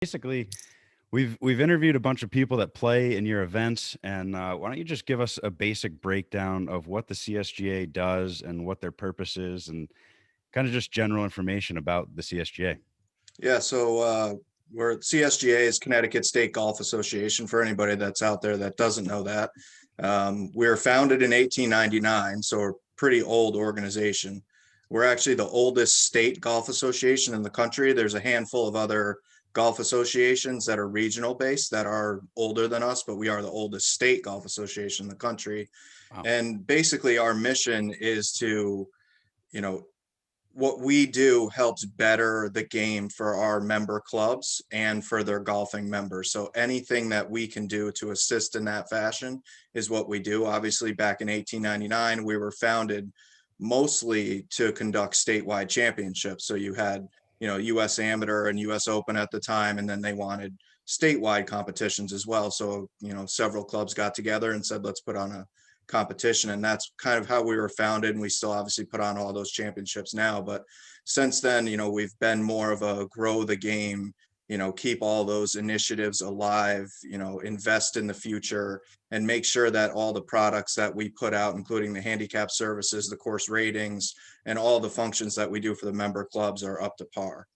basically, we've interviewed a bunch of people that play in your events, and why don't you just give us a basic breakdown of what the CSGA does and what their purpose is, and kind of just general information about the CSGA. Yeah, so we're CSGA is Connecticut State Golf Association for anybody that's out there that doesn't know that. We were founded in 1899, so we're a pretty old organization. We're actually the oldest state golf association in the country. There's a handful of other golf associations that are regional based that are older than us, but we are the oldest state golf association in the country. Wow. And basically our mission is to, you know, what we do helps better the game for our member clubs and for their golfing members. So anything that we can do to assist in that fashion is what we do. Obviously, back in 1899, we were founded mostly to conduct statewide championships. So you had, US Amateur and US Open at the time, and then they wanted statewide competitions as well. So, several clubs got together and said, let's put on a competition, and that's kind of how we were founded, and we still obviously put on all those championships now. But since then, we've been more of a grow the game, keep all those initiatives alive, invest in the future, and make sure that all the products that we put out, including the handicap services, the course ratings, and all the functions that we do for the member clubs, are up to par.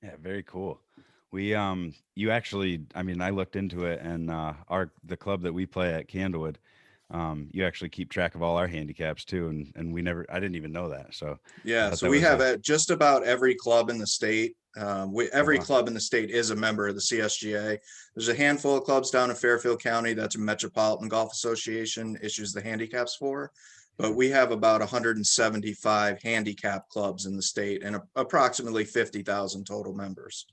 Yeah, very cool. We you actually, I mean, I looked into it, and the club that we play at, Candlewood, you actually keep track of all our handicaps too, and I didn't even know that. So yeah, so we have just about every club in the state. Every club in the state is a member of the CSGA. There's a handful of clubs down in Fairfield County that's a Metropolitan Golf Association issues the handicaps for, but we have about 175 handicap clubs in the state and approximately 50,000 total members.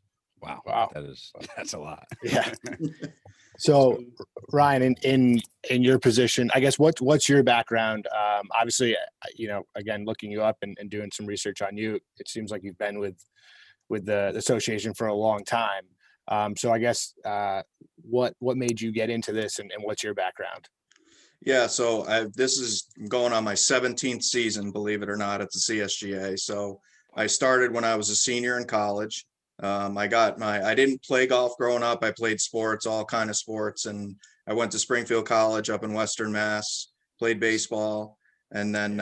Wow. That's a lot. Yeah. So Ryan, in your position, I guess what's your background? Obviously, again, looking you up and doing some research on you, it seems like you've been with the association for a long time. So I guess what made you get into this, and what's your background? Yeah, so this is going on my 17th season, believe it or not, at the CSGA. So I started when I was a senior in college. I didn't play golf growing up. I played sports, all kind of sports. And I went to Springfield College up in Western Mass, played baseball. And then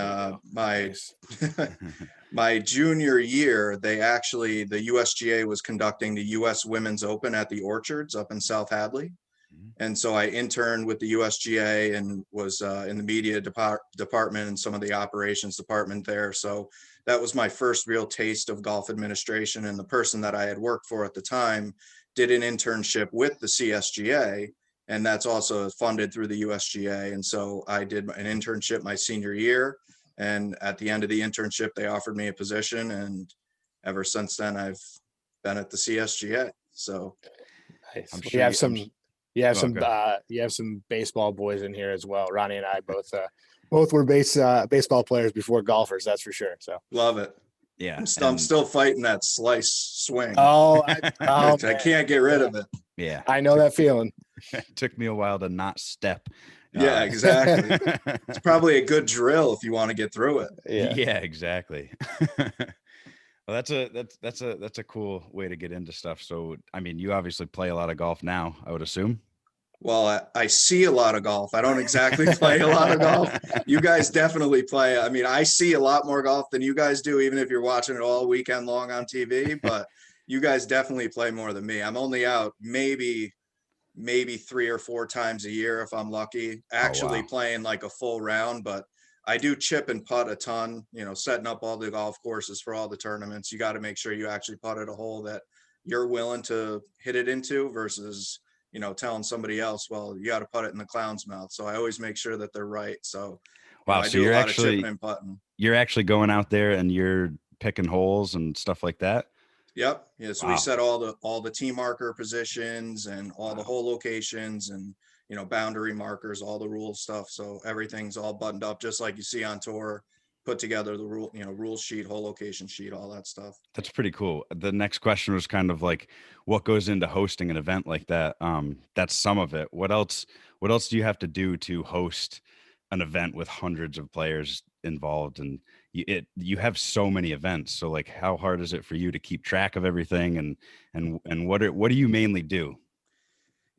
my junior year, the USGA was conducting the US Women's Open at the Orchards up in South Hadley. And so I interned with the USGA and was in the media department and some of the operations department there. So that was my first real taste of golf administration. And the person that I had worked for at the time did an internship with the CSGA, and that's also funded through the USGA. And so I did an internship my senior year. And at the end of the internship, they offered me a position. And ever since then, I've been at the CSGA. So nice. You have some baseball boys in here as well. Ronnie and I both were baseball players before golfers. That's for sure. So love it. Yeah, I'm still fighting that slice swing. I can't get rid of it. Yeah, I know that feeling. It took me a while to not step. Yeah, exactly. It's probably a good drill if you want to get through it. Yeah, exactly. Well, that's a cool way to get into stuff. So, I mean, you obviously play a lot of golf now, I would assume. Well, I see a lot of golf. I don't exactly play a lot of golf. You guys definitely play. I mean, I see a lot more golf than you guys do, even if you're watching it all weekend long on TV, but you guys definitely play more than me. I'm only out maybe 3 or 4 times a year if I'm lucky, actually playing like a full round, but I do chip and putt a ton, setting up all the golf courses for all the tournaments. You got to make sure you actually putt at a hole that you're willing to hit it into versus, telling somebody else, well, you got to put it in the clown's mouth. So I always make sure that they're right. So, wow. So you're actually, you're actually going out there and you're picking holes and stuff like that. Yep. Yeah. So we set all the tee marker positions and all the hole locations and, boundary markers, all the rule stuff. So everything's all buttoned up, just like you see on tour, put together the rule sheet, hole location sheet, all that stuff. That's pretty cool. The next question was kind of like, what goes into hosting an event like that? That's some of it. What else do you have to do to host an event with hundreds of players involved? And, you have so many events. So like, how hard is it for you to keep track of everything, and what do you mainly do?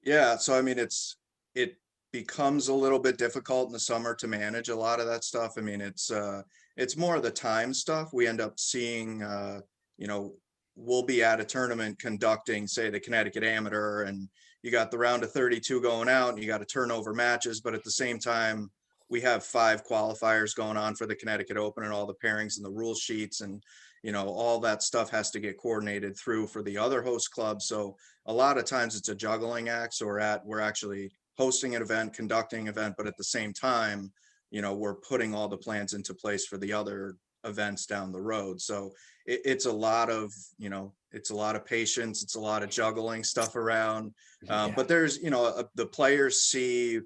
Yeah, so I mean, it becomes a little bit difficult in the summer to manage a lot of that stuff. I mean, it's more of the time stuff. We end up seeing, you know, we'll be at a tournament conducting, say, the Connecticut Amateur, and you got the round of 32 going out, and you got to turn over matches, but at the same time, we have 5 qualifiers going on for the Connecticut Open, and all the pairings and the rule sheets, and all that stuff has to get coordinated through for the other host clubs. So a lot of times it's a juggling act. So we're actually hosting an event, conducting an event, but at the same time, we're putting all the plans into place for the other events down the road. So it's a lot of, it's a lot of patience. It's a lot of juggling stuff around. But there's, the players see,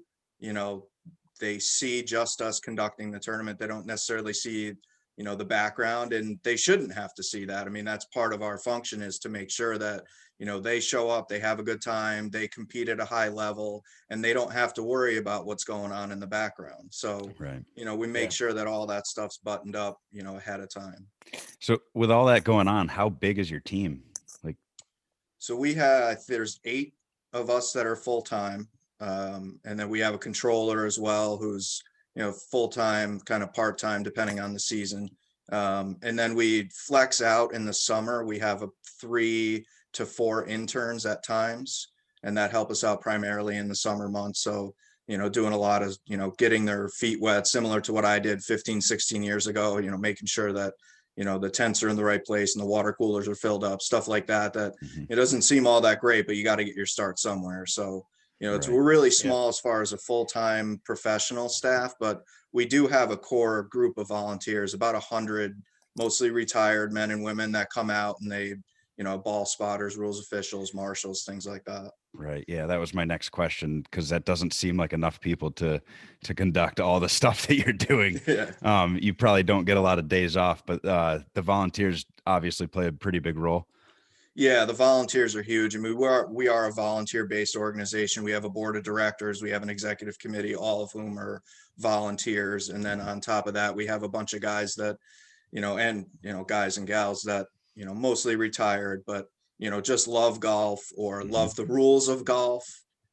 they see just us conducting the tournament. They don't necessarily see, the background, and they shouldn't have to see that. I mean, that's part of our function, is to make sure that, they show up, they have a good time, they compete at a high level, and they don't have to worry about what's going on in the background. So, Right. we make sure that all that stuff's buttoned up, ahead of time. So with all that going on, how big is your team? Like, So there's 8 of us that are full-time. And then we have a controller as well, who's, full-time, kind of part-time, depending on the season. And then we flex out in the summer. We have 3 to 4 interns at times, and that help us out primarily in the summer months. So, doing a lot of, getting their feet wet, similar to what I did 15, 16 years ago, making sure that, the tents are in the right place and the water coolers are filled up, stuff like that, it doesn't seem all that great, but you got to get your start somewhere. So, we're really small as far as a full-time professional staff, but we do have a core group of volunteers, about 100, mostly retired men and women that come out, and they, ball spotters, rules officials, marshals, things like that. right. Yeah, that was my next question, because that doesn't seem like enough people to conduct all the stuff that you're doing. Yeah. You probably don't get a lot of days off, but the volunteers obviously play a pretty big role. Yeah, the volunteers are huge. I mean, we are a volunteer-based organization. We have a board of directors, we have an executive committee, all of whom are volunteers. And then on top of that, we have a bunch of guys that, guys and gals that, mostly retired, but, just love golf or love the rules of golf.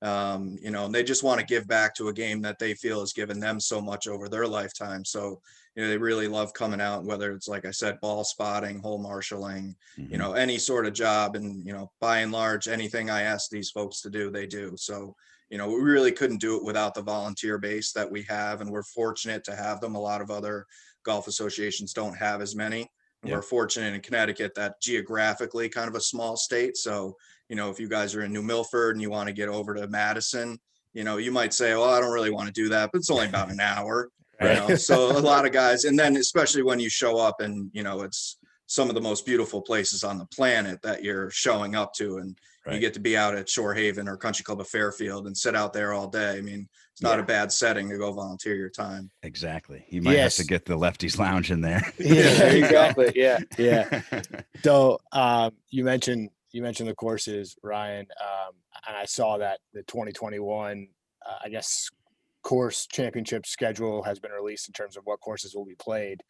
And they just want to give back to a game that they feel has given them so much over their lifetime. So, they really love coming out, whether it's, like I said, ball spotting, hole marshaling, any sort of job. And, by and large, anything I ask these folks to do, they do. So, we really couldn't do it without the volunteer base that we have. And we're fortunate to have them. A lot of other golf associations don't have as many. And we're fortunate in Connecticut that geographically kind of a small state. So, if you guys are in New Milford and you want to get over to Madison, you might say, well, I don't really want to do that, but it's only about an hour. So a lot of guys, and then especially when you show up and, it's some of the most beautiful places on the planet that you're showing up to, and you get to be out at Shore Haven or Country Club of Fairfield and sit out there all day. I mean, it's not a bad setting to go volunteer your time. Exactly. You might have to get the lefties lounge in there. Yeah, exactly. Yeah. So you mentioned the courses, Ryan, and I saw that the 2021, I guess, course championship schedule has been released in terms of what courses will be played.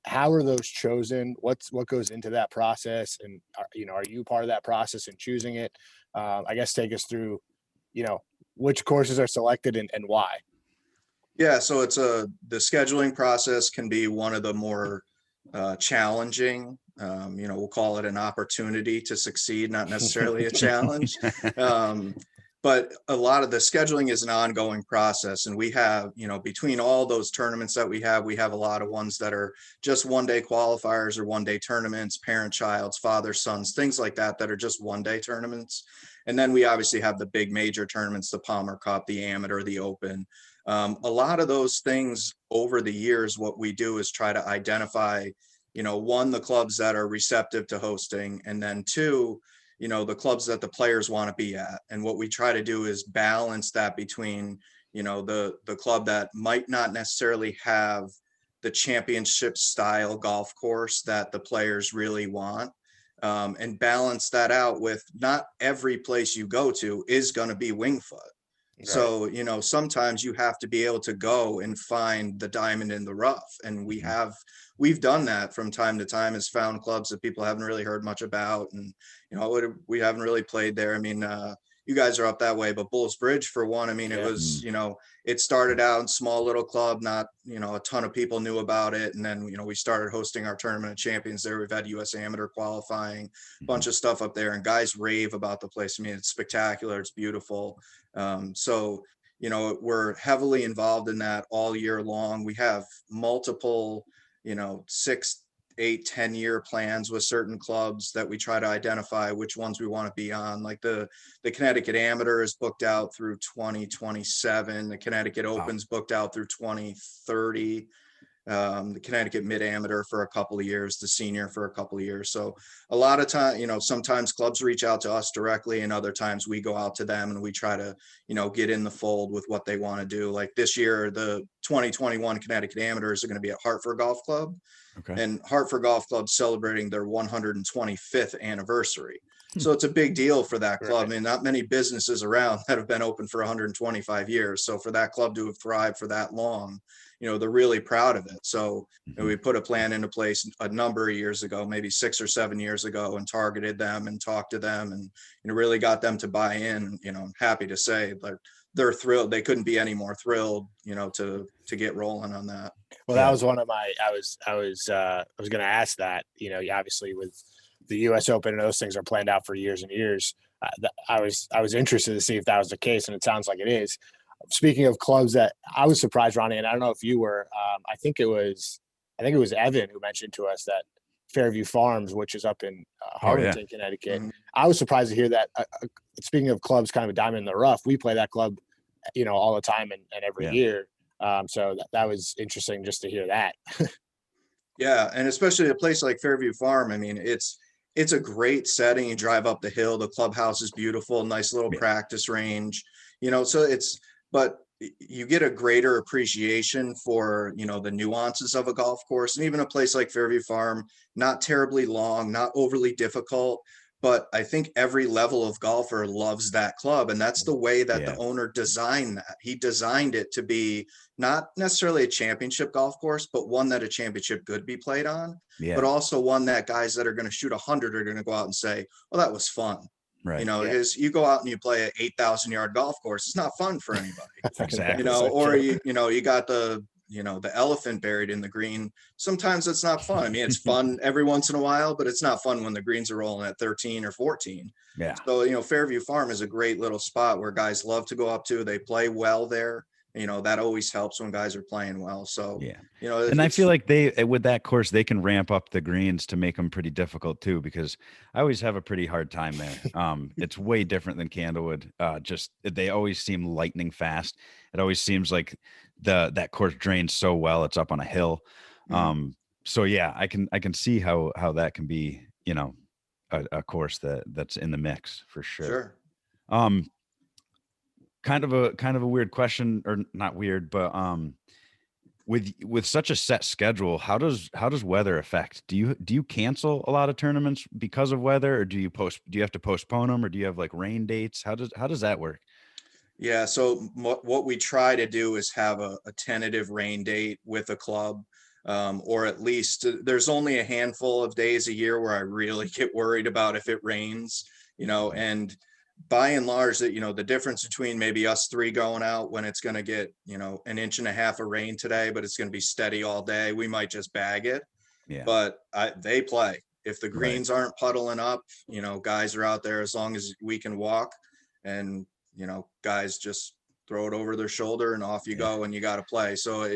How are those chosen? What goes into that process? And are you part of that process in choosing it? I guess take us through, which courses are selected and why. Yeah, so the scheduling process can be one of the more challenging. We'll call it an opportunity to succeed, not necessarily a challenge. But a lot of the scheduling is an ongoing process. And we have, between all those tournaments that we have a lot of ones that are just 1-day qualifiers or 1-day tournaments, parent-childs, father-sons, things like that are just 1-day tournaments. And then we obviously have the big major tournaments, the Palmer Cup, the Amateur, the Open. A lot of those things over the years, what we do is try to identify, one, the clubs that are receptive to hosting, and then 2, the clubs that the players want to be at. And what we try to do is balance that between, the club that might not necessarily have the championship style golf course that the players really want, and balance that out with not every place you go to is going to be Winged Foot. So, sometimes you have to be able to go and find the diamond in the rough. And we've done that from time to time, has found clubs that people haven't really heard much about. And, we haven't really played there. I mean, you guys are up that way, but Bulls Bridge for one, I mean, it was, it started out in small little club, not, a ton of people knew about it. And then, we started hosting our tournament of champions there. We've had US amateur qualifying, bunch of stuff up there, and guys rave about the place. I mean, it's spectacular. It's beautiful. So, we're heavily involved in that all year long. We have multiple, 6, 8, 10-year plans with certain clubs that we try to identify which ones we want to be on. Like the Connecticut Amateur is booked out through 2027. The Connecticut Open's booked out through 2030. The Connecticut Mid Amateur for a couple of years, the Senior for a couple of years. So a lot of time, sometimes clubs reach out to us directly, and other times we go out to them and we try to, get in the fold with what they want to do. Like this year, the 2021 Connecticut Amateurs are going to be at Hartford Golf Club. Okay. And Hartford Golf Club celebrating their 125th anniversary. So it's a big deal for that club. I mean, not many businesses around that have been open for 125 years. So for that club to have thrived for that long, they're really proud of it. So we put a plan into place a number of years ago, maybe 6 or 7 years ago, and targeted them and talked to them and really got them to buy in. I'm happy to say they're thrilled. They couldn't be any more thrilled, to get rolling on that. Well, that was one of my, I was going to ask that, obviously with the US Open and those things are planned out for years and years. I was interested to see if that was the case, and it sounds like it is. Speaking of clubs that I was surprised, Ronnie, and I don't know if you were, I think it was Evan who mentioned to us that Fairview Farms, which is up in Harlingen, Connecticut. I was surprised to hear that. Speaking of clubs, kind of a diamond in the rough, we play that club, all the time and every year. So that was interesting just to hear that. Yeah. And especially a place like Fairview Farm. I mean, it's a great setting. You drive up the hill, the clubhouse is beautiful, nice little practice range, so but you get a greater appreciation for, the nuances of a golf course. And even a place like Fairview Farm, not terribly long, not overly difficult, but I think every level of golfer loves that club. And that's the way that the owner designed that. He designed it to be not necessarily a championship golf course, but one that a championship could be played on, but also one that guys that are going to shoot 100 are going to go out and say, well, that was fun. Right. Because you go out and you play an 8,000-yard golf course, it's not fun for anybody. Exactly. Or you got the elephant buried in the green. Sometimes it's not fun. I mean, it's fun every once in a while, but it's not fun when the greens are rolling at 13 or 14. Yeah. So, Fairview Farm is a great little spot where guys love to go up to. They play well there. That always helps when guys are playing well. So, and I feel like with that course, they can ramp up the greens to make them pretty difficult too, because I always have a pretty hard time there. It's way different than Candlewood. They always seem lightning fast. It always seems like that course drains so well. It's up on a hill. So yeah, I can see how that can be, a course that's in the mix for sure. Kind of a weird question, or not weird, but with such a set schedule, how does weather affect? Do you cancel a lot of tournaments because of weather, or do you have to postpone them, or do you have like rain dates? How does that work? Yeah. So what we try to do is have a tentative rain date with a club, or at least there's only a handful of days a year where I really get worried about if it rains, and by and large that, the difference between maybe us three going out when it's going to get, 1.5 inches of rain today, but it's going to be steady all day. We might just bag it, but they play. If the greens aren't puddling up, guys are out there as long as we can walk, and, guys just throw it over their shoulder and off you go, and you got to play. So,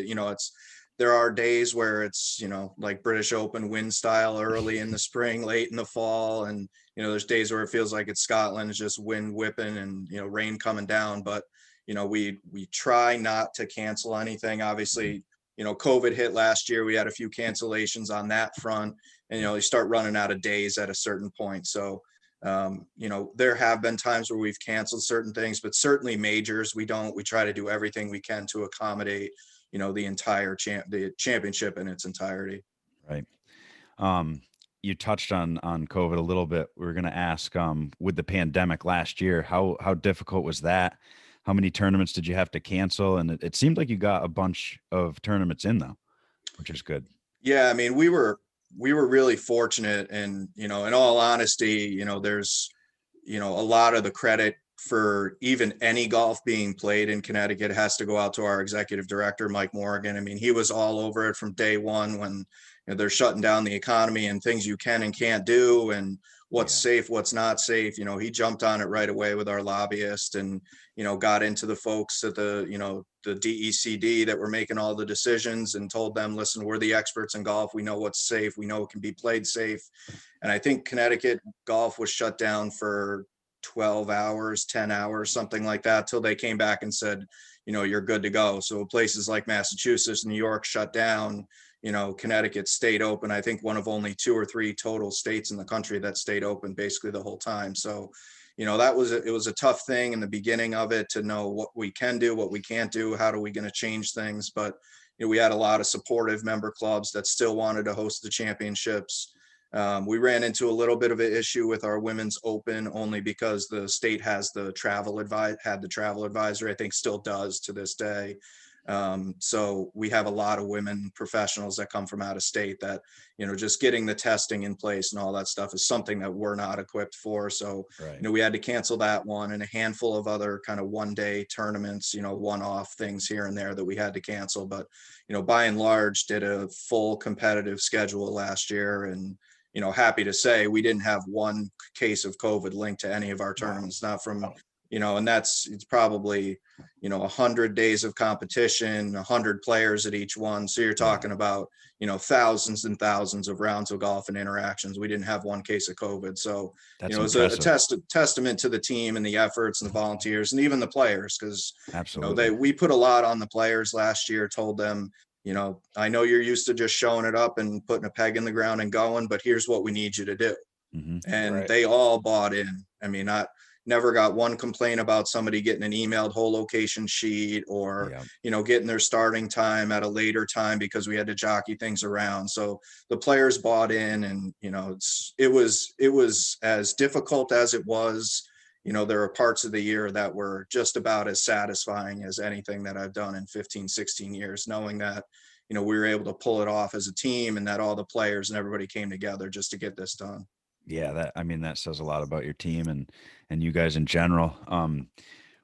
there are days where it's, like British Open wind style early in the spring, late in the fall. And, there's days where it feels like it's Scotland, it's just wind whipping and, rain coming down. But, we try not to cancel anything. Obviously, COVID hit last year. We had a few cancellations on that front, and, you start running out of days at a certain point. So, there have been times where we've canceled certain things, but certainly majors, we try to do everything we can to accommodate, the entire the championship in its entirety. Right. You touched on COVID a little bit. We were going to ask, with the pandemic last year, how difficult was that? how many tournaments did you have to cancel? And it seemed like you got a bunch of tournaments in though, which is good. Yeah, I mean, we were really fortunate, and in all honesty, there's a lot of the credit for even any golf being played in Connecticut has to go out to our executive director, Mike Morgan. I mean, he was all over it from day one when they're shutting down the economy and things you can and can't do and what's safe, what's not safe. He jumped on it right away with our lobbyist and, got into the folks at the DECD that were making all the decisions and told them, listen, we're the experts in golf. We know what's safe. We know it can be played safe. And I think Connecticut golf was shut down for 12 hours, 10 hours, something like that, till they came back and said, you're good to go. So places like Massachusetts, New York shut down, Connecticut stayed open. I think one of only 2 or 3 total states in the country that stayed open basically the whole time. So, it was a tough thing in the beginning of it to know what we can do, what we can't do, how are we going to change things. But, we had a lot of supportive member clubs that still wanted to host the championships. We ran into a little bit of an issue with our women's open only because the state has the travel advisory, I think still does to this day. So we have a lot of women professionals that come from out of state that, just getting the testing in place and all that stuff is something that we're not equipped for. So, we had to cancel that one and a handful of other kind of one-day tournaments, one-off things here and there that we had to cancel. But, by and large, did a full competitive schedule last year. And, happy to say we didn't have one case of COVID linked to any of our tournaments, not from, and it's probably, 100 days of competition, 100 players at each one. So you're talking about, thousands and thousands of rounds of golf and interactions. We didn't have one case of COVID. So, That's it's a testament to the team and the efforts and the volunteers and even the players. Cause absolutely, we put a lot on the players last year, told them, I know you're used to just showing it up and putting a peg in the ground and going, but here's what we need you to do. And they all bought in. I mean, I never got one complaint about somebody getting an emailed whole location sheet or, getting their starting time at a later time because we had to jockey things around. So the players bought in and, it was as difficult as it was. There are parts of the year that were just about as satisfying as anything that I've done in 15, 16 years, knowing that, we were able to pull it off as a team and that all the players and everybody came together just to get this done. Yeah, that says a lot about your team and you guys in general.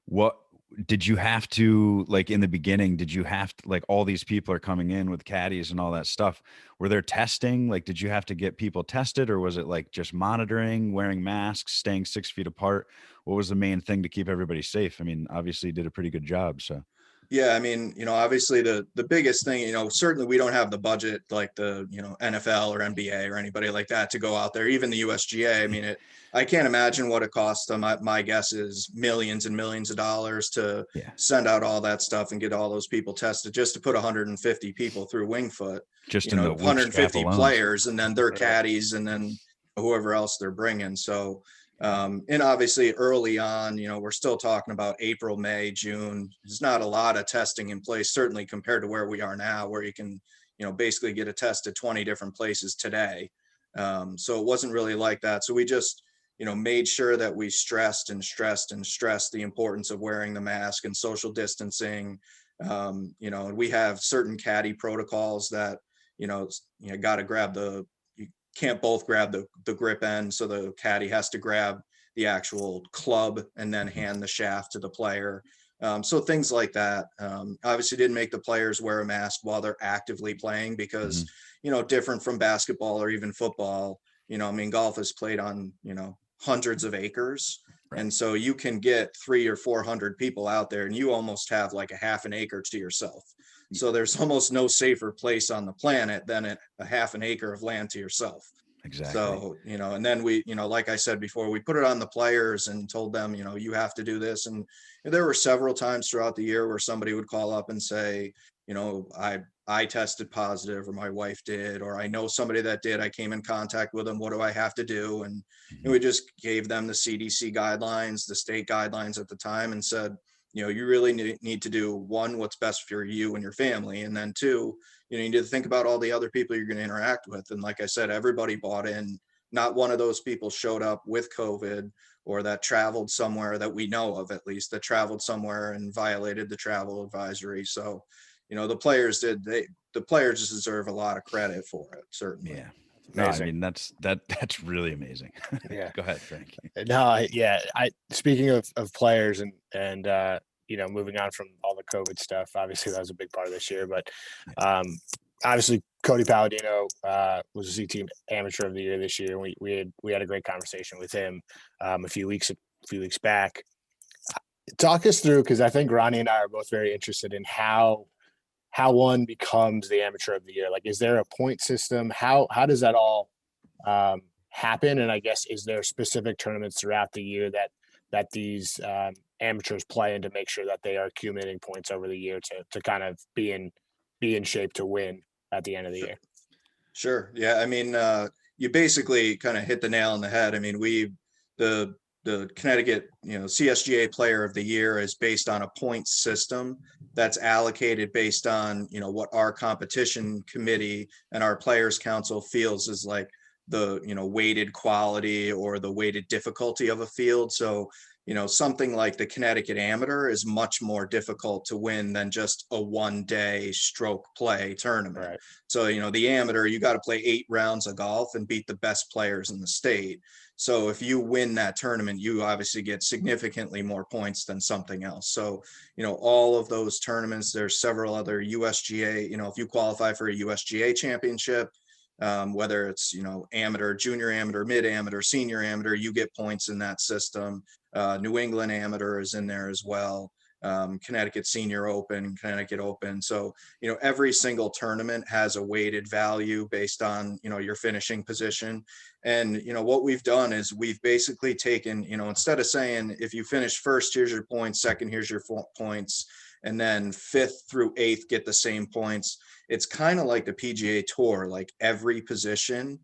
What did you have to, like, in the beginning, did you have to, like, all these people are coming in with caddies and all that stuff? Were there testing? Like, did you have to get people tested, or was it like just monitoring, wearing masks, staying 6 feet apart? What was the main thing to keep everybody safe? I mean, obviously you did a pretty good job. So Yeah, I mean, obviously the biggest thing, certainly we don't have the budget like the, NFL or NBA or anybody like that to go out there, even the USGA. I mean, I can't imagine what it costs them. My guess is millions and millions of dollars to send out all that stuff and get all those people tested just to put 150 people through Winged Foot, just in the 150 players and then their caddies and then whoever else they're bringing. So, and obviously early on, we're still talking about April, May, June. There's not a lot of testing in place, certainly compared to where we are now, where you can, basically get a test at 20 different places today. So it wasn't really like that. So we just, made sure that we stressed the importance of wearing the mask and social distancing. And we have certain caddy protocols that, got to grab can't both grab the grip end. So the caddy has to grab the actual club and then hand the shaft to the player. So things like that. Obviously didn't make the players wear a mask while they're actively playing because, different from basketball or even football, I mean, golf is played on, hundreds of acres. Right. And so you can get 300 or 400 people out there and you almost have like a half an acre to yourself. So there's almost no safer place on the planet than a half an acre of land to yourself. Exactly. So, and then we, like I said before, we put it on the players and told them, you have to do this. And there were several times throughout the year where somebody would call up and say, I tested positive, or my wife did, or I know somebody that did, I came in contact with them. What do I have to do? And we just gave them the CDC guidelines, the state guidelines at the time, and said, you really need to do one, what's best for you and your family. And then two, you need to think about all the other people you're going to interact with. And like I said, everybody bought in. Not one of those people showed up with COVID or that traveled somewhere that we know of, at least, that traveled somewhere and violated the travel advisory. So, the players deserve a lot of credit for it, certainly. Yeah. No, I Amazing. mean, that's really amazing. Yeah. Go ahead, Frank. No, yeah. Speaking of players and moving on from all the COVID stuff, obviously that was a big part of this year, but obviously Cody Palladino was a Z Team Amateur of the Year this year. We had a great conversation with him a few weeks back. Talk us through, because I think Ronnie and I are both very interested in how one becomes the Amateur of the Year. Like, is there a point system? How does that all happen? And I guess, is there specific tournaments throughout the year that these amateurs play in to make sure that they are accumulating points over the year to kind of be in shape to win at the end of the year? Sure. Yeah. I mean, you basically kind of hit the nail on the head. I mean, the Connecticut, CSGA Player of the Year is based on a point system that's allocated based on, what our competition committee and our players council feels is like the, weighted quality or the weighted difficulty of a field. So, something like the Connecticut Amateur is much more difficult to win than just a 1-day stroke play tournament. Right. So, the Amateur, you got to play 8 rounds of golf and beat the best players in the state. So if you win that tournament, you obviously get significantly more points than something else. So, all of those tournaments, there's several other USGA, if you qualify for a USGA championship, whether it's, amateur, junior amateur, mid amateur, senior amateur, you get points in that system. New England Amateur is in there as well. Connecticut Senior Open, Connecticut Open. So, every single tournament has a weighted value based on, your finishing position. And, what we've done is we've basically taken, instead of saying, if you finish first, here's your points, second, here's your points, and then 5th through 8th get the same points. It's kind of like the PGA Tour, like every position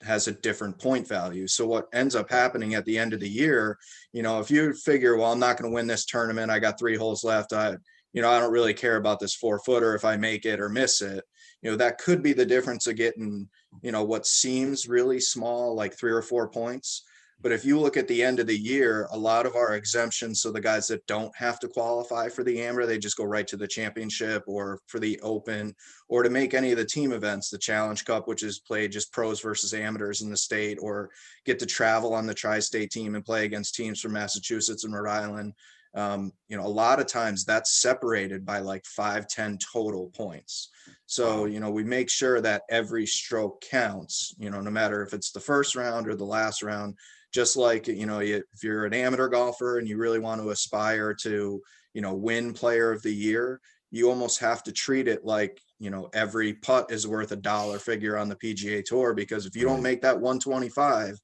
has a different point value. So what ends up happening at the end of the year, if you figure, well, I'm not going to win this tournament, I got 3 holes left, I don't really care about this 4-footer if I make it or miss it, that could be the difference of getting, what seems really small, like 3 or 4 points. But if you look at the end of the year, a lot of our exemptions, so the guys that don't have to qualify for the amateur, they just go right to the championship or for the open, or to make any of the team events, the Challenge Cup, which is played just pros versus amateurs in the state, or get to travel on the TriState team and play against teams from Massachusetts and Rhode Island. A lot of times that's separated by like 5-10 total points. So, we make sure that every stroke counts, no matter if it's the first round or the last round. Just like, if you're an amateur golfer and you really want to aspire to, win Player of the Year, you almost have to treat it like, every putt is worth $1 figure on the PGA Tour, because if you don't make that 125,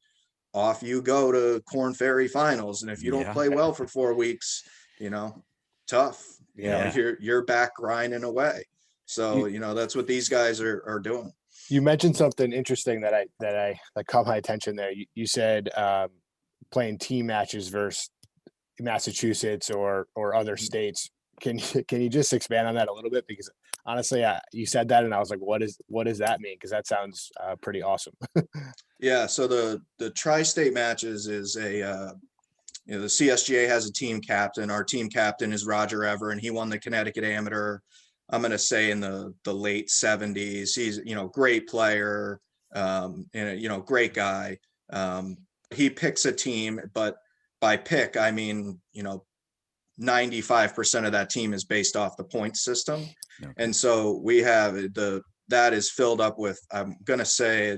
off you go to Corn Ferry Finals. And if you don't play well for 4 weeks, tough. You're back grinding away. So, that's what these guys are doing. You mentioned something interesting that caught my attention there. You said playing team matches versus Massachusetts or other states. Can you just expand on that a little bit? Because honestly, you said that and I was like, what does that mean? Because that sounds pretty awesome. Yeah. So the TriState Matches is the CSGA has a team captain. Our team captain is Roger Ever, and he won the Connecticut Amateur, I'm going to say in the late 70s. He's, great player, and, great guy. He picks a team, but by pick, I mean, 95% of that team is based off the point system. Okay. And so we have that is filled up with, I'm going to say,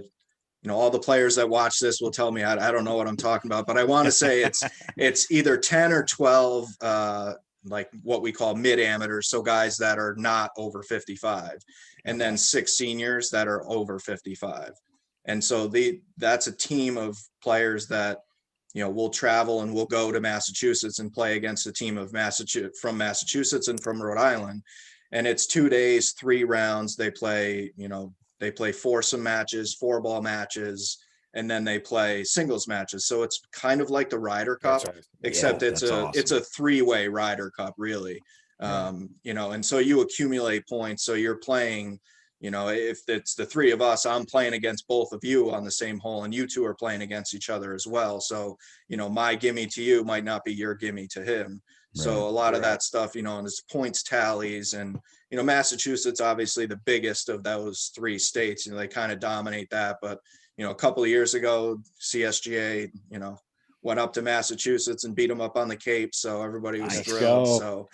all the players that watch this will tell me, I don't know what I'm talking about, but I want to say it's either 10 or 12, like what we call mid amateurs. So guys that are not over 55, and then 6 seniors that are over 55. And so that's a team of players that, will travel and will go to Massachusetts and play against a team of from Massachusetts and from Rhode Island. And it's 2 days, 3 rounds. They play, foursome matches, 4-ball matches, and then they play singles matches. So it's kind of like the Ryder Cup, except it's a 3-way Ryder Cup, really. And so you accumulate points. So you're playing, You know, if it's the three of us, I'm playing against both of you on the same hole, and you two are playing against each other as well. So, you know, my gimme to you might not be your gimme to him. So Right. a lot of that stuff, you know, and it's points tallies, and, you know, Massachusetts, obviously the biggest of those three states, you know, they kind of dominate that. But, you know, a couple of years ago, CSGA, you know, went up to Massachusetts and beat them up on the Cape. So everybody was Nice. thrilled. Go.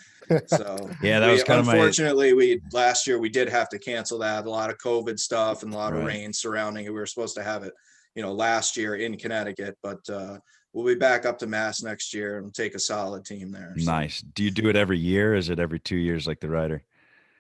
So Yeah, that we was kind of my unfortunately last year we did have to cancel that. A lot of COVID stuff and a lot of right. rain surrounding it. We were supposed to have it, you know, last year in Connecticut, but we'll be back up to Mass next year and take a solid team there. So. Nice. Do you do it every year? Is it every 2 years like the Ryder?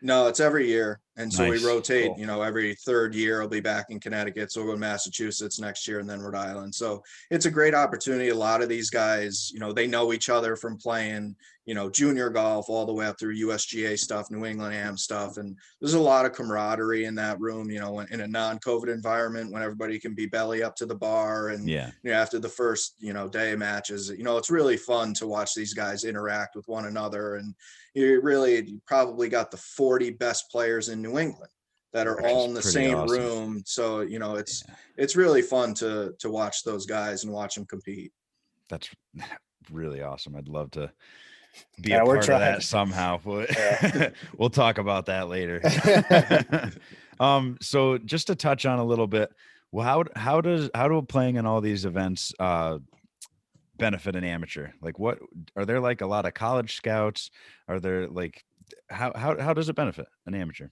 No, it's every year. And so we Nice. rotate, Cool. you know, every third year I'll be back in Connecticut. So we'll go to Massachusetts next year and then Rhode Island. So it's a great opportunity. A lot of these guys, you know, they know each other from playing, you know, junior golf all the way up through USGA stuff, New England Am stuff. And there's a lot of camaraderie in that room, you know, in a non-COVID environment when everybody can be belly up to the bar. And, Yeah. you know, after the first, you know, day of matches, you know, it's really fun to watch these guys interact with one another. And you probably got the 40 best players in New England that are Which all is in the pretty same awesome. room. So, you know, it's Yeah. really fun to watch those guys and watch them compete. That's really awesome. I'd love to be Yeah, a we're part of trying. that somehow. Yeah. We'll talk about that later. So just to touch on a little bit, well, how do playing in all these events benefit an amateur? Like, what are there like a lot of college scouts? Are there like how does it benefit an amateur?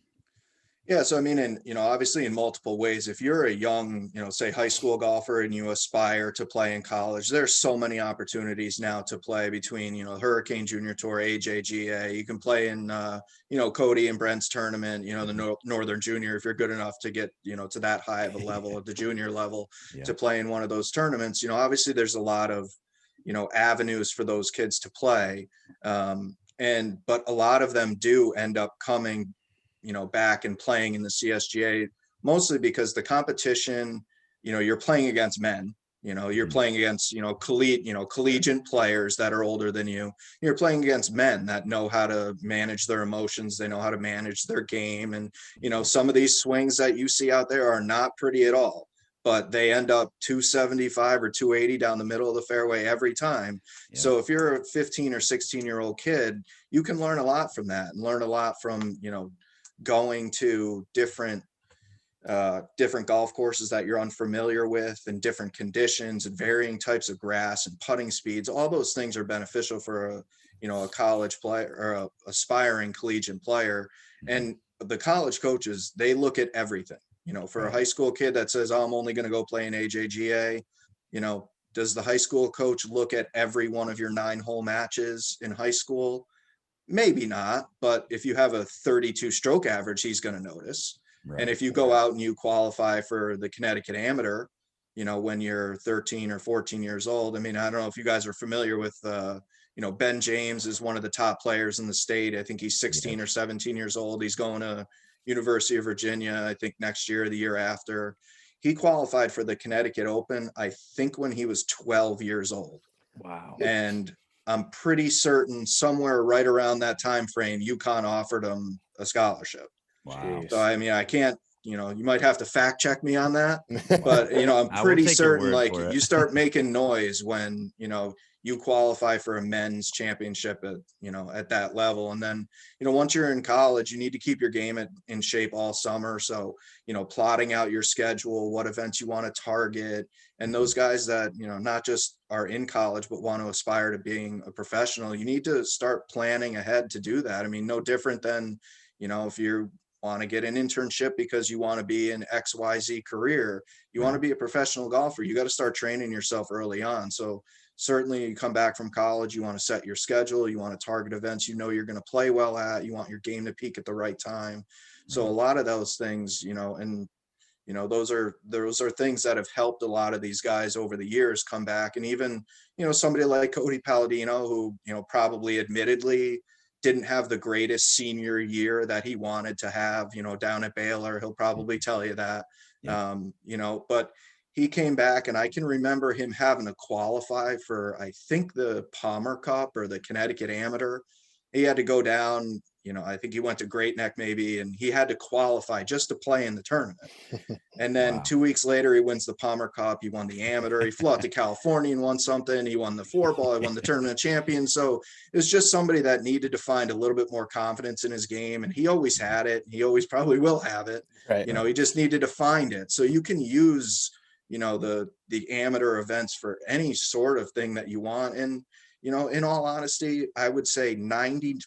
Yeah, so I mean, you know, obviously in multiple ways. If you're a young, you know, say high school golfer and you aspire to play in college, there's so many opportunities now to play between, you know, Hurricane Junior Tour, AJGA. You can play in, you know, Cody and Brent's tournament, you know, the Northern Junior, if you're good enough to get, you know, to that high of a level at the junior level Yeah. to play in one of those tournaments. You know, obviously there's a lot of, you know, avenues for those kids to play. But a lot of them do end up coming, you know, back and playing in the CSGA, mostly because the competition, you know, you're playing against men, you know, you're playing against, you know, collegiate players that are older than you. You're playing against men that know how to manage their emotions. They know how to manage their game. And, you know, some of these swings that you see out there are not pretty at all, but they end up 275 or 280 down the middle of the fairway every time. Yeah. So if you're a 15 or 16-year-old kid, you can learn a lot from that and learn a lot from, you know, going to different golf courses that you're unfamiliar with and different conditions and varying types of grass and putting speeds. All those things are beneficial for a, you know, a college player or a aspiring collegiate player. And the college coaches, they look at everything, you know, for a high school kid that says, oh, I'm only going to go play in AJGA, you know, does the high school coach look at every one of your 9-hole matches in high school? Maybe not, but if you have a 32 stroke average, he's going to notice. Right. And if you go out and you qualify for the Connecticut Amateur, you know, when you're 13 or 14 years old, I mean, I don't know if you guys are familiar with, you know, Ben James is one of the top players in the state. I think he's 16 or 17 years old. He's going to University of Virginia, I think next year or the year after. He qualified for the Connecticut Open, I think when he was 12 years old. Wow. And I'm pretty certain somewhere right around that time frame, UConn offered him a scholarship. Wow. So I mean, I can't, you know, you might have to fact check me on that, but you know, I'm I will pretty take your certain word like for it. you start making noise when, you know, you qualify for a men's championship at, you know, at that level. And then, you know, once you're in college, you need to keep your game in shape all summer. So, you know, plotting out your schedule, what events you want to target. And those guys that, you know, not just are in college, but want to aspire to being a professional, you need to start planning ahead to do that. I mean, no different than, you know, if you want to get an internship because you want to be in XYZ career, you want to be a professional golfer, you got to start training yourself early on. So certainly you come back from college, you want to set your schedule, you want to target events you know you're going to play well at, you want your game to peak at the right time. So a lot of those things, you know, and you know, those are things that have helped a lot of these guys over the years come back. And even, you know, somebody like Cody Palladino, who, you know, probably admittedly didn't have the greatest senior year that he wanted to have, you know, down at Baylor. He'll probably tell you that, you know, but he came back, and I can remember him having to qualify for, I think, the Palmer Cup or the Connecticut Amateur. He had to go down I think he went to Great Neck maybe, and he had to qualify just to play in the tournament. And then Wow. 2 weeks later, he wins the Palmer Cup. He won the amateur. He flew out to California and won something. He won the 4-ball. He won the tournament champion. So it's just somebody that needed to find a little bit more confidence in his game. And he always had it. He always probably will have it. Right. He just needed to find it. So you can use, the amateur events for any sort of thing that you want. And, in all honesty, I would say 95%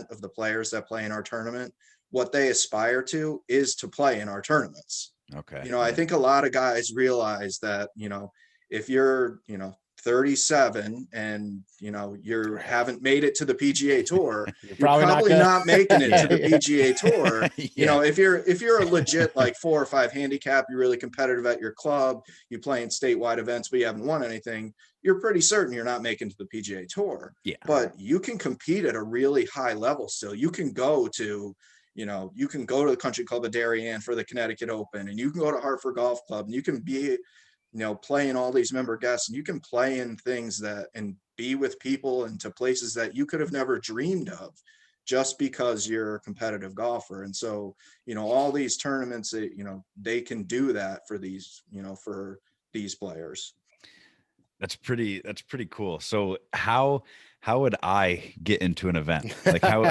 of the players that play in our tournament, what they aspire to is to play in our tournaments. Okay. I think a lot of guys realize that, if you're, 37 and, you haven't made it to the PGA Tour, you're probably not making it to the PGA Tour. Yeah. If you're a legit like 4 or 5 handicap, you're really competitive at your club, you play in statewide events, but you haven't won anything, you're pretty certain you're not making to the PGA Tour. Yeah. But you can compete at a really high level still. You can go to the Country Club of Darien for the Connecticut Open, and you can go to Hartford Golf Club, and you can be, playing all these member guests, and you can play in things and be with people and to places that you could have never dreamed of just because you're a competitive golfer. And so, all these tournaments, they can do that for these players. That's pretty cool. So how would I get into an event? Like how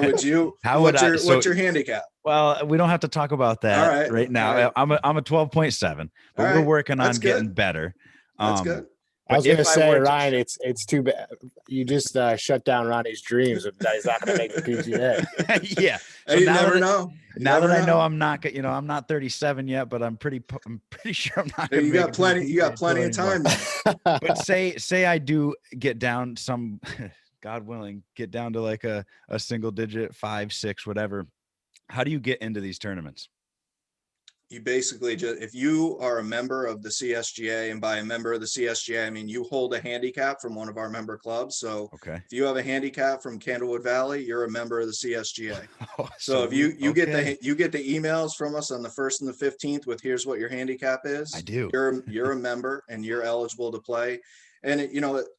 would you? What's your handicap? Well, we don't have to talk about that right now. All right. I'm a 12.7, but we're working on getting better. That's good. I was going to say, Ryan, it's too bad you just shut down Ronnie's dreams that he's not going to make the PGA. Yeah. So you never know. Now that I know I'm not, I'm not 37 yet, but I'm pretty sure I'm not. You got plenty of time. But say I do get down some, God willing, get down to like a single digit, 5, 6, whatever. How do you get into these tournaments? You basically if you are a member of the CSGA, and by a member of the CSGA, I mean you hold a handicap from one of our member clubs. So okay, if you have a handicap from Candlewood Valley, you're a member of the CSGA. Oh, so if you get the emails from us on the 1st and the 15th with here's what your handicap is. I do. You're a member and you're eligible to play. And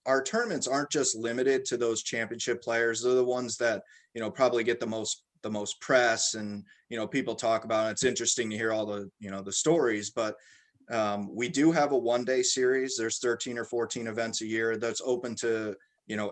our tournaments aren't just limited to those championship players. They're the ones that probably get the most press, and people talk about it. It's interesting to hear all the the stories, but we do have a 1-day series. There's 13 or 14 events a year that's open to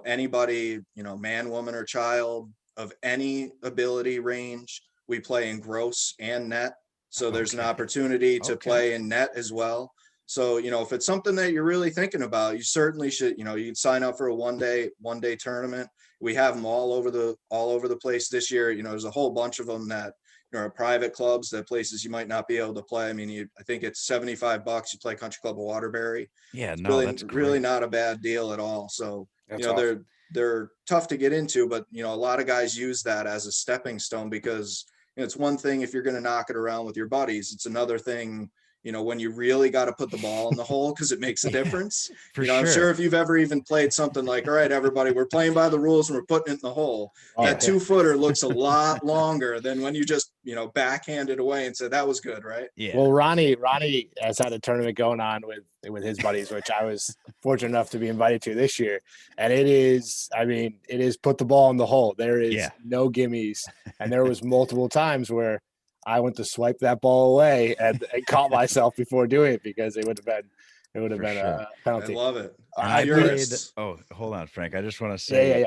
anybody, man, woman, or child of any ability range. We play in gross and net, so there's an opportunity to play in net as well. So if it's something that you're really thinking about, you certainly should. You can sign up for a one day tournament. We have them all over the place this year. There's a whole bunch of them that are private clubs, that places you might not be able to play. I mean, I think it's $75. You play Country Club of Waterbury. Yeah, no, that's really not a bad deal at all. So that's awesome. they're tough to get into, but a lot of guys use that as a stepping stone, because it's one thing if you're going to knock it around with your buddies. It's another thing when you really got to put the ball in the hole, because it makes a difference. Sure. I'm sure if you've ever even played something like, all right, everybody, we're playing by the rules and we're putting it in the hole. That 2-footer looks a lot longer than when you just, backhand it away and said, that was good, right? Yeah. Well, Ronnie has had a tournament going on with his buddies, which I was fortunate enough to be invited to this year. And it is put the ball in the hole. There is no gimmies. And there was multiple times where I went to swipe that ball away and caught myself before doing it, because it would have been a penalty. I love it. Oh, hold on, Frank. I just want to say,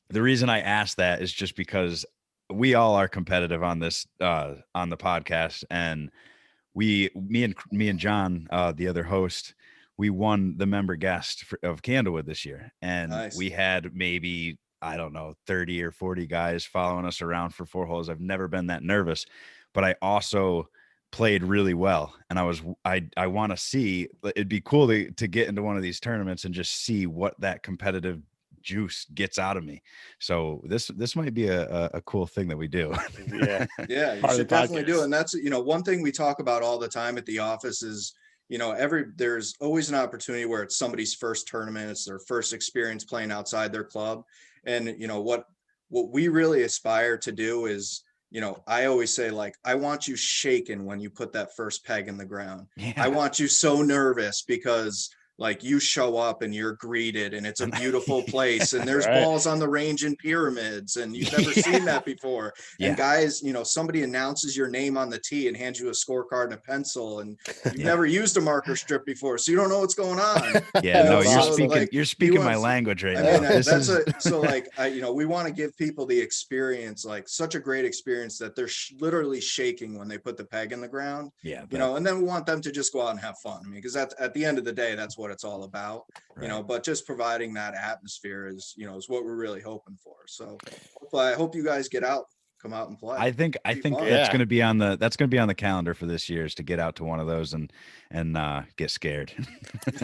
the reason I asked that is just because we all are competitive on this, on the podcast. And me and John, the other host, we won the member guest of Candlewood this year. And we had maybe, I don't know, 30 or 40 guys following us around for 4 holes. I've never been that nervous, but I also played really well. And I want to see, it'd be cool to get into one of these tournaments and just see what that competitive juice gets out of me. So this might be a cool thing that we do. Yeah, you should definitely do it. And that's, one thing we talk about all the time at the office is, there's always an opportunity where it's somebody's first tournament. It's their first experience playing outside their club. And, what we really aspire to do is, I always say, like, I want you shaking when you put that first peg in the ground. Yeah. I want you so nervous, because like you show up and you're greeted and it's a beautiful place and there's Right. balls on the range and pyramids and you've never seen that before. Yeah. And guys, you know, somebody announces your name on the tee and hands you a scorecard and a pencil, and you've Yeah. never used a marker strip before, so you don't know what's going on. Yeah, no, So, like, you're speaking my want- language right I now. mean, This that's is so like, you know, we want to give people the experience, like such a great experience that they're literally shaking when they put the peg in the ground, yeah, you know, and then we want them to just go out and have fun. I mean, because at the end of the day, that's what it's all about, you know, but just providing that atmosphere is, you know, is what we're really hoping for. So I hope you guys get out, come out and play. I think fun. that's Yeah. going to be on the calendar for this year, is to get out to one of those and get scared.